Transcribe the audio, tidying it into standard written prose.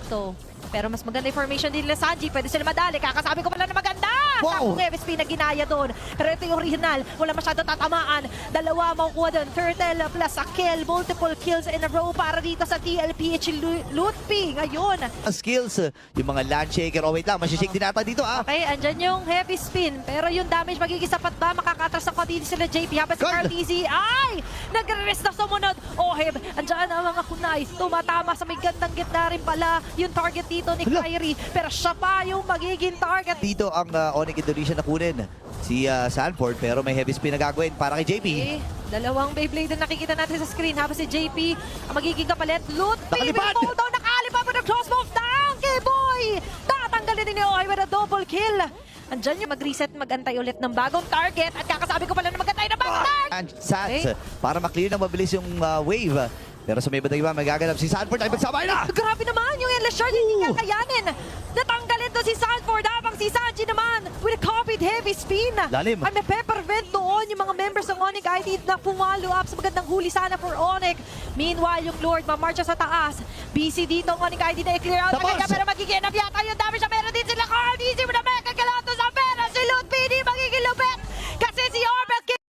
dito. Pero mas maganda yung formation din nila Sanji. Pwede sila madali. Kakasabi ko pala na maganda. Wow! Sakong FSP na ginaya doon. Pero ito yung original. Wala masyado tatamaan. Dalawa makukuha doon. Turtle plus a kill. Multiple kills in a row para dito sa TLPH Lootpi. Ngayon. Ang skills, yung mga land shaker. Oh, wait lang, masishake din natin dito ah. Okay, andyan yung heavy spin. Pero yung damage magiging sapat ba? Makakatras ng konti sila JP. Habang si God! RTZ ay nagre-rest na sumunod. Ohib, andyan ang mga kunay. Tumatama sa may gandang gitna rin pala yung target dito ni Hala! Kyrie. Pero siya pa yung magiging target. Dito ang Onyx Indonesia na kunin. Si Sanford, pero may heavy spin na gagawin para kay JP. Okay, dalawang Beyblade na nakikita natin sa screen. Habang si JP ang magiging kapalit. Lootpi Nakalipad! will fall down. Nakalipad with a crossbow down. K-Boy! Tatanggalin din ni Ohib with a double kill. Andyan yung mag-reset, mag-antay ulit ng bagong target. At kakasabi ko pala na mag-antay ng bagong target. And Sats, Okay. para maklear na mabilis yung wave. Pero sa may bandang iba, magaganap si Sanford ay magsabay na! Grabe naman yung Endless Shard, hindi niya kayanin. Natanggalin to si Sanford habang si Sanji naman with a copied heavy spin. Lalim. Ay may peppervent doon yung mga members ng Onyx ID na pumalo up sa magandang huli sana for Onyx. Meanwhile, yung Lord mamarcha sa taas. Busy dito ang Onyx ID na i-clear out. Tapos! Kaya pero magiging enough yata yung damage na